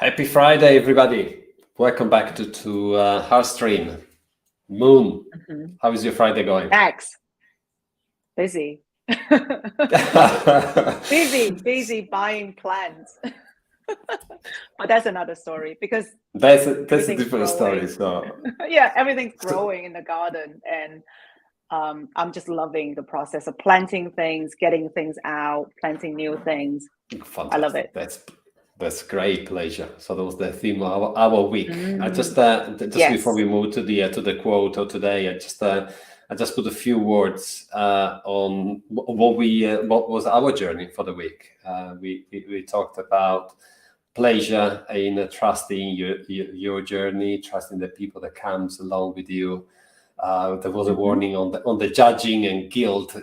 Happy Friday, everybody. Welcome back to Heart Stream. Moon, how is your Friday going? Max, busy. busy buying plants. But that's another story because that's a different story. So yeah, everything's growing in the garden, and I'm just loving the process of planting things, getting things out, planting new things. Fantastic. I love it. That's great pleasure. So that was the theme of our week. I just Yes. before we move to the quote of today, I just put a few words on what was our journey for the week. We talked about pleasure in trusting your journey, trusting the people that comes along with you. There was a warning on the judging and guilt.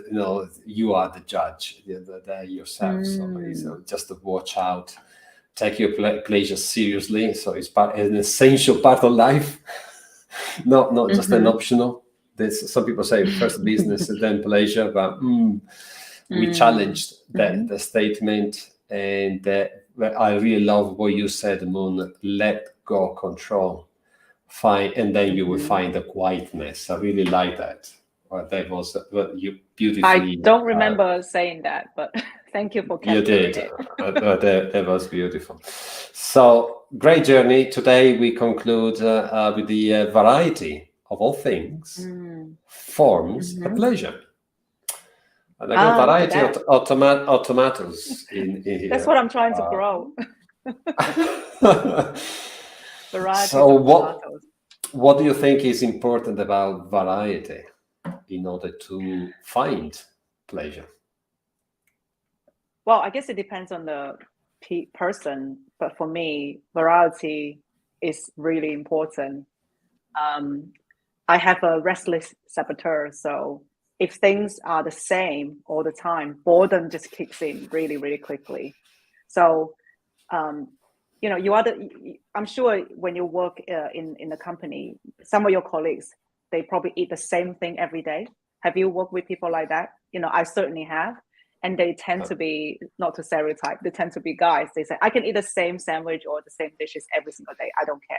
You are the judge yourself. So just to watch out. Take your pleasure seriously. So it's an essential part of life, not just an optional. Some people say first business and then pleasure, but we challenged the statement, and I really love what you said, Moon. Let go control, and then you will find the quietness. I really like that. That was you beautifully. I don't remember saying that, but thank you for capturing it. That was beautiful. So great journey. Today we conclude with the variety of all things forms a pleasure. And I got variety of tomatoes in here. That's what I'm trying to grow. Variety so of tomatoes. What do you think is important about variety in order to find pleasure? Well, I guess it depends on the person, but for me, variety is really important. I have a restless saboteur, so if things are the same all the time, boredom just kicks in really, really quickly. So, I'm sure when you work in a company, some of your colleagues, they probably eat the same thing every day. Have you worked with people like that? I certainly have. And they tend to be, not to stereotype, they tend to be guys. They say, I can eat the same sandwich or the same dishes every single day. I don't care.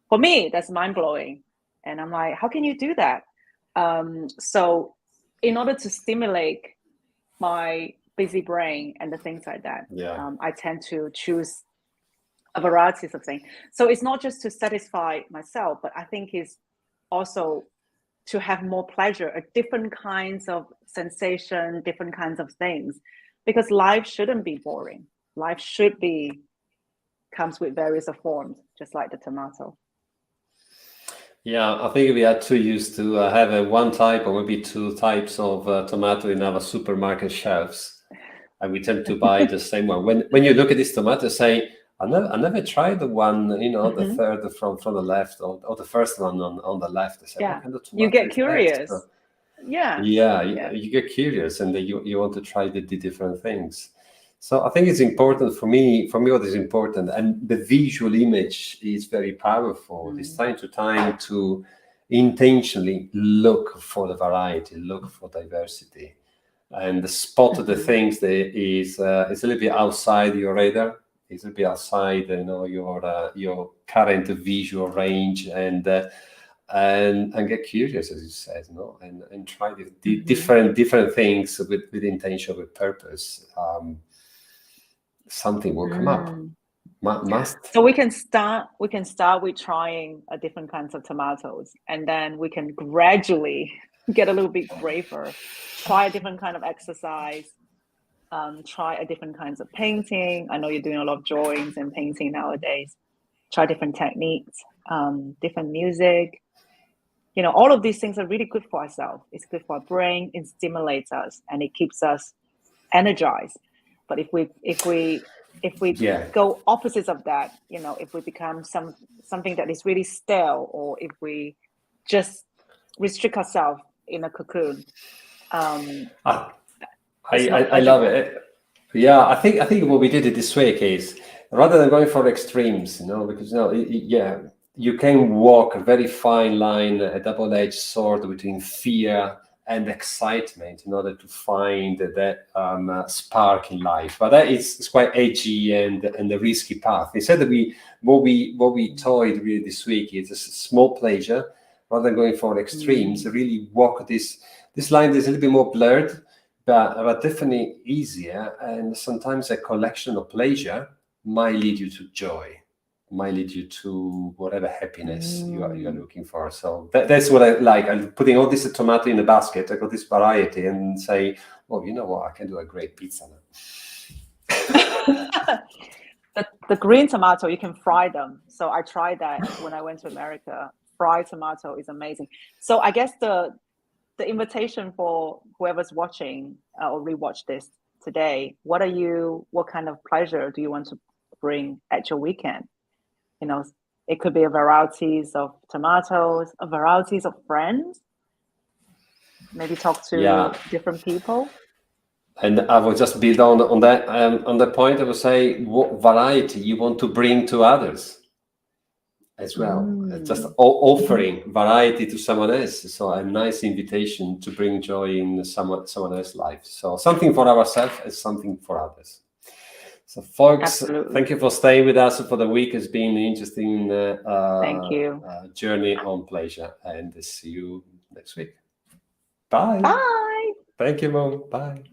For me, that's mind-blowing. And I'm like, how can you do that? So in order to stimulate my busy brain and the things like that, I tend to choose a variety of things. So it's not just to satisfy myself, but I think it's also to have more pleasure, different kinds of sensation, different kinds of things, because life shouldn't be boring. Life comes with various forms, just like the tomato. Yeah, I think we are too used to have one type or maybe two types of tomato in our supermarket shelves, and we tend to buy the same one. When you look at this tomato, say, I never tried the one, the third from the left or the first one on the left. I say, yeah, you get curious. So, you get curious, and then you want to try the different things. So I think it's important for me. What is important, and the visual image is very powerful. It's time to time to intentionally look for the variety, look for diversity, and spot the things that is a little bit outside your radar. It's a bit outside, your current visual range, and get curious, as you said, and try the different things with intention, with purpose. Something will come up. Must. So we can start with trying different kinds of tomatoes, and then we can gradually get a little bit braver, try a different kind of exercise. Try a different kinds of painting. I know you're doing a lot of drawings and painting nowadays. Try different techniques, different music. All of these things are really good for ourselves. It's good for our brain. It stimulates us and it keeps us energized. But if we go opposites of that, if we become something that is really stale, or if we just restrict ourselves in a cocoon. I love it. Yeah, I think what we did this week is, rather than going for extremes, because you can walk a very fine line, a double-edged sword between fear and excitement in order to find that spark in life. But that is it's quite edgy and a risky path. Instead, what we toyed really this week is a small pleasure rather than going for extremes. Really walk this line is a little bit more blurred, but definitely easier. And sometimes a collection of pleasure might lead you to joy, might lead you to whatever happiness you are looking for. So that's what I like. I'm putting all this tomato in a basket. I got this variety and say, well, you know what? I can do a great pizza now. The green tomato, you can fry them. So I tried that when I went to America. Fried tomato is amazing. So I guess the invitation for whoever's watching or rewatch this today, what kind of pleasure do you want to bring at your weekend? You know, it could be a varieties of tomatoes, a varieties of friends. Maybe talk to different people. And I will just build on that point. I will say what variety you want to bring to others as well. Just offering variety to someone else. So a nice invitation to bring joy in someone else's life. So something for ourselves and something for others. So, folks, thank you for staying with us for the week. It's been an interesting thank you. Journey on pleasure, and see you next week. Bye. Bye. Thank you, Mom. Bye.